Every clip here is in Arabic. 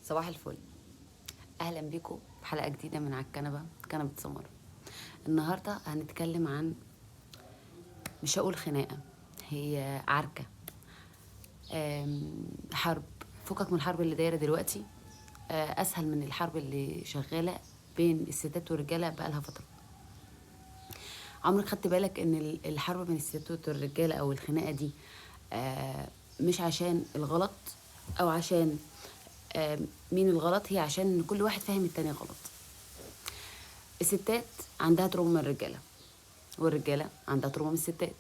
صباح الفل. اهلا بيكم في حلقه جديده من على الكنبه، كنبه سمر. النهارده هنتكلم عن، مش هقول خناقه، هي عركه، حرب. فكك من الحرب اللي دايره دلوقتي. اسهل من الحرب اللي شغاله بين الستات والرجاله بقالها فتره. عمرك خدت بالك ان الحرب بين الستات والرجاله او الخناقه دي مش عشان الغلط او عشان مين الغلط، هي عشان ان كل واحد فاهم التاني غلط. الستات عندها تروما من الرجاله، والرجاله عندها تروما من الستات.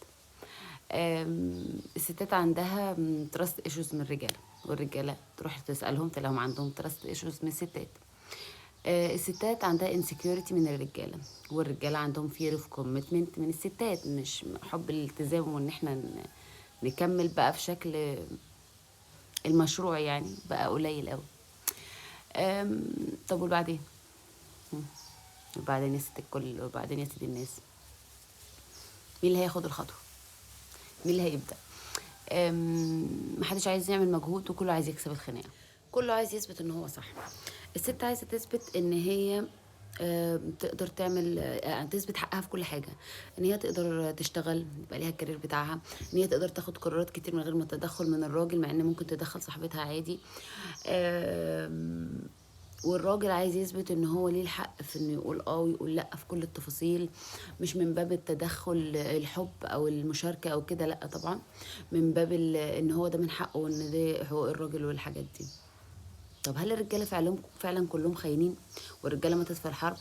الستات عندها تراست ايشوز من الرجاله، والرجاله تروح تسالهم تلاقيهم عندهم تراست ايشوز من الستات. الستات عندها انسكيورتي من الرجاله، والرجاله عندهم فير اوف كوميتمنت من الستات، مش حب الالتزام وان احنا نكمل بقى في شكل المشروع، يعني بقى قليل قوي. طب وبعدين؟ وبعدين يا ست الكل، وبعدين يا سيدي الناس، مين اللي هياخد الخطوه؟ مين اللي هيبدا؟ محدش عايز يعمل مجهود، وكله عايز يكسب الخناقه، كله عايز يثبت ان هو صح. الست عايزه تثبت ان هي تقدر تعمل، تثبت حقها في كل حاجه، ان هي تقدر تشتغل يبقى ليها الكارير بتاعها، ان هي تقدر تاخد قرارات كتير من غير ما تدخل من الراجل، مع ان ممكن تدخل صاحبتها عادي. والراجل عايز يثبت ان هو ليه الحق في انه يقول اه ويقول لا في كل التفاصيل، مش من باب التدخل الحب او المشاركه او كده، لا طبعا، من باب ان هو ده من حقه وان ده حقوق الراجل والحاجات دي. طب هل الرجاله فعلا كلهم خاينين والرجاله ماتت في الحرب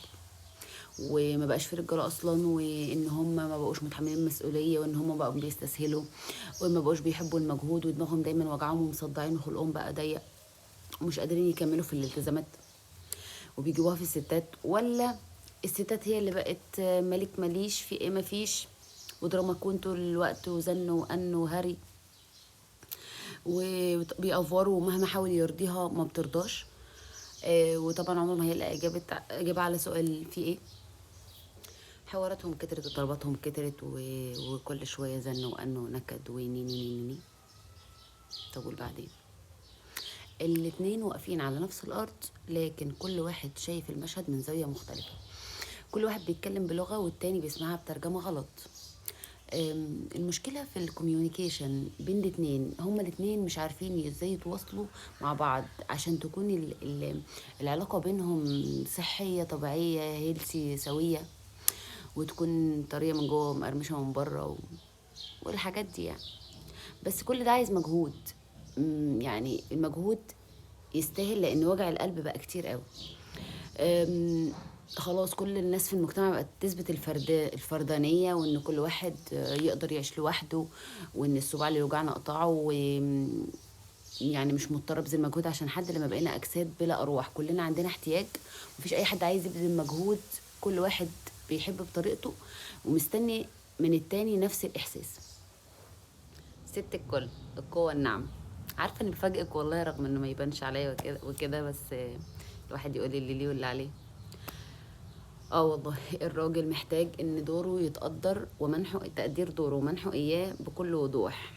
وما بقاش في رجاله اصلا، وان هم ما بقوش متحملين المسؤوليه، وان هم بقوا بيستسهلوا، وما بقوش بيحبوا المجهود، ودماغهم دايما وجعهم ومصدعين وخلقهم بقى ضيق ومش قادرين يكملوا في الالتزامات وبيجيبوها في الستات؟ ولا الستات هي اللي بقت ملك ماليش في ايه مفيش، ودراما كون طول الوقت وزن وأن وهري، وبيأفوروا ومهما حاول يرضيها ما بترضاش. وطبعا عمره ما هيلاقي إجابة على سؤال في ايه. حواراتهم كترت وطلباتهم كترت وكل شوية زن وأن ونكد ونيني نيني نيني. طب والبعدين؟ الاتنين واقفين على نفس الأرض، لكن كل واحد شايف المشهد من زاوية مختلفة. كل واحد بيتكلم بلغة والتاني بيسمعها بترجمة غلط. المشكلة في الكوميونيكيشن بين الاتنين، هما الاتنين مش عارفين ازاي يتواصلوا مع بعض عشان تكون العلاقة بينهم صحية طبيعية هيلسي سوية، وتكون طرية من جوه ومقرمشة من بره والحاجات دي يعني. بس كل ده عايز مجهود. يعني المجهود يستاهل، لان وجع القلب بقى كتير قوي. خلاص كل الناس في المجتمع بقت تثبت الفردانية، وان كل واحد يقدر يعيش لوحده، وان الصباع اللي يوجعنا قطعه، يعني مش مضطر ابذل مجهود عشان حد، لما بقينا اجساد بلا ارواح كلنا عندنا احتياج، مفيش اي حد عايز يبذل مجهود، كل واحد بيحب بطريقته ومستني من التاني نفس الاحساس. ست الكل، القوة الناعمة. عارفة اني بفاجئك والله، رغم انه ما يبانش عليا وكده وكده، بس الواحد يقول اللي ليه واللي عليه. والله الراجل محتاج ان دوره يتقدر، ومنحه تقدير دوره ومنحه اياه بكل وضوح.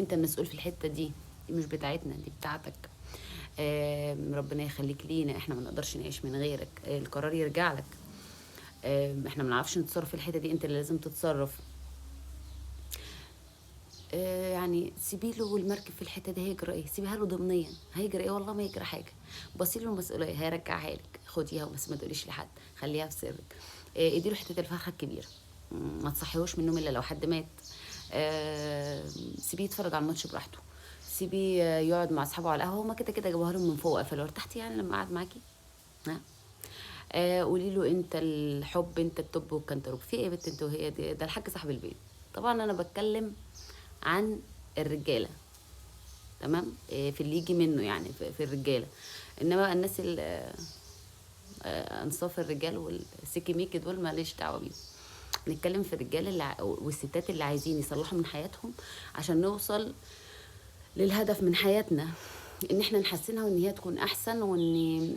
انت المسؤول في الحتة دي مش بتاعتنا، دي بتاعتك. ربنا يخليك لينا، احنا ما نقدرش نعيش من غيرك، القرار يرجع لك. احنا ما نعرفش نتصرف في الحتة دي، انت اللي لازم تتصرف. يعني سيبي له المركب في الحته دي، هيجرى ايه؟ سيبيها له ضمنيا، هيجرى ايه؟ والله ما يجرى حاجه. بصي له المسؤوليه، هيرجعها لك، خديها بس ما تقوليش لحد، خليها في سرك. اديله حته الفرخه الكبيره، ما تصحيهوش من النوم الا لو حد مات. سيبيه يتفرج على الماتش براحته، سيبيه يقعد مع اصحابه على القهوه، هما كده كده جابوها له من فوق، فلو ارتحتي يعني لما قعد معاكي. ها، قولي له انت الحب، انت التوب والكنتروب في ايه يا بنت انت وهي دي، ده الحاج صاحب البيت. طبعا انا بتكلم عن الرجاله، تمام، في اللي يجي منه يعني في الرجاله. انما الناس انصاف الرجال والسيكي ميكي دول ماليش دعوه بيهم. نتكلم في الرجاله والستات اللي عايزين يصلحوا من حياتهم عشان نوصل للهدف من حياتنا، ان احنا نحسنها وان هي تكون احسن، وان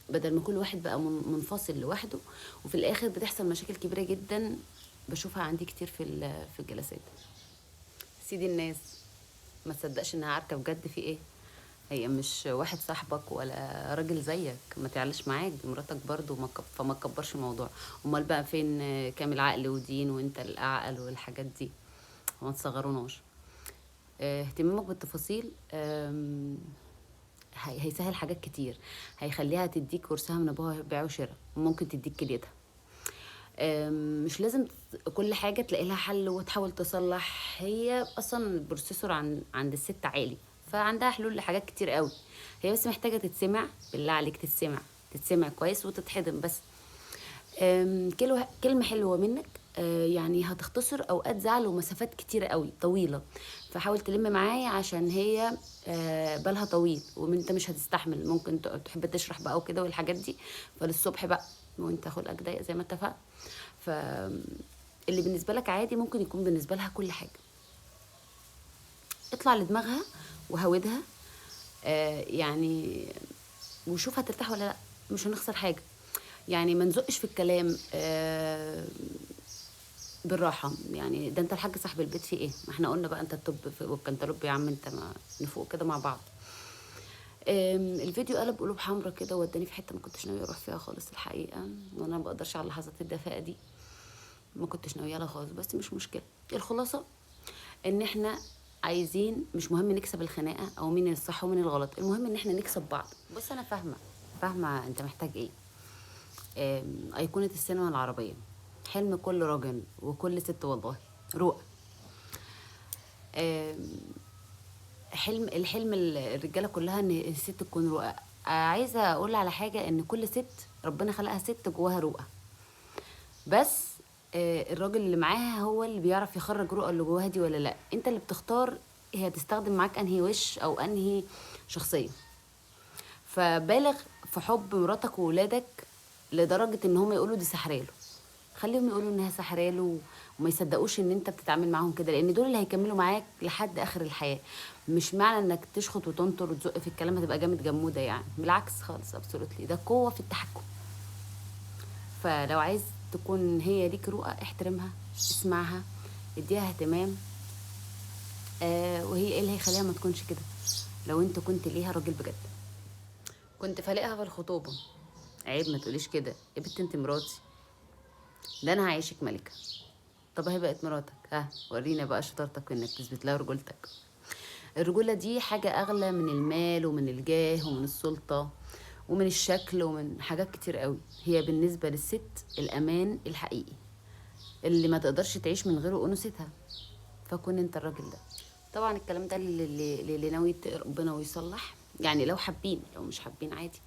بدل ما كل واحد بقى منفصل لوحده، وفي الاخر بتحصل مشاكل كبيره جدا بشوفها عندي كتير في الجلسات. سيدي الناس ما تصدقش انها عاركه بجد في ايه. هي مش واحد صاحبك ولا راجل زيك، ما تعلاش معاك، دي مراتك برضو، فما تكبرش الموضوع. امال بقى فين كامل عقل ودين وانت الاعقل والحاجات دي؟ ما تصغروناش. اهتمامك بالتفاصيل هيسهل حاجات كتير، هيخليها تديك كورسها من ابوها بيع وشراء، وممكن تديك كليتها. مش لازم كل حاجة تلاقي لها حل وتحاول تصلح، هي اصلا البروسيسور عند الست عالي، فعندها حلول لحاجات كتير قوي. هي بس محتاجة تتسمع، بالله عليك تتسمع كويس وتتحضن بس. كلمة حلوة منك يعني هتختصر اوقات زعل ومسافات كتيرة قوي طويلة. فحاول تلم معايا عشان هي بالها طويل، وانت مش هتستحمل، ممكن تحب تشرح بقى وكده والحاجات دي، فللصبح بقى وانت خلقك ضيق زي ما اتفقنا. فاللي بالنسبة لك عادي ممكن يكون بالنسبة لها كل حاجة. اطلع لدماغها وهودها يعني، وشوف هترتاح ولا لا، مش هنخسر حاجة. يعني ما نزقش في الكلام بالراحة. يعني ده انت الحاج صاحب البيت في ايه؟ ما احنا قلنا بقى انت الطب والكنتالوب يا عم، انت ما نفوق كده مع بعض. الفيديو قلب قلوب حمرا كده، وداني في حته ما كنتش ناويه اروح فيها خالص الحقيقه، وانا ما بقدرش على لحظات الدفاء دي، ما كنتش ناويه لها خالص، بس مش مشكله. الخلاصه ان احنا عايزين، مش مهم نكسب الخناقه او مين الصح ومين الغلط، المهم ان احنا نكسب بعض. بص انا فاهمه انت محتاج ايه. ايقونه السينما العربيه، حلم كل راجل وكل ست والله، رؤى. الحلم الرجاله كلها ان الست تكون رؤى. عايزه اقول على حاجه، ان كل ست ربنا خلقها ست جواها رؤى، بس الراجل اللي معاها هو اللي بيعرف يخرج رؤى اللي جواها دي ولا لا. انت اللي بتختار هي تستخدم معاك انهي وش او انهي شخصيه. فبالغ في حب مراتك وولادك لدرجه ان هم يقولوا دي سحراله. خليهم يقولوا انها سحراله، وما يصدقوش ان انت بتتعامل معاهم كده، لان دول اللي هيكملوا معاك لحد اخر الحياه. مش معنى انك تشخط وتنطر وتزق في الكلام هتبقى جامد جموده، يعني بالعكس خالص، ابسولوتلي ده قوه في التحكم. فلو عايز تكون هي ليك رؤى، احترمها، اسمعها، اديها اهتمام. وهي ايه اللي هيخليها ما تكونش كده؟ لو انت كنت ليها راجل بجد، كنت فالقها في الخطوبه. عيب ما تقوليش كده يا بنت، انت مراتي، ده انا هعيشك ملكه. طب هي بقت مراتك، ها ورينا بقى شطارتك انك تثبت لها رجولتك. الرجولة دي حاجة أغلى من المال ومن الجاه ومن السلطة ومن الشكل ومن حاجات كتير قوي. هي بالنسبة للست الأمان الحقيقي اللي ما تقدرش تعيش من غيره أنوثتها، فكون انت الراجل ده. طبعا الكلام ده اللي ناوي يتقي ربنا ويصلح، يعني لو حابين، لو مش حابين عادي.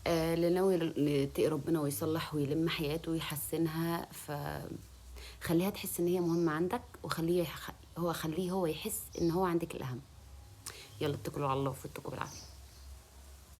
اللي ناوي يتقي ربنا ويصلح ويلم حياته ويحسنها، خليها تحس ان هي مهمة عندك، خليه هو يحس ان هو عندك الأهم. يلا اتكلوا على الله وفوتكم بالعافية.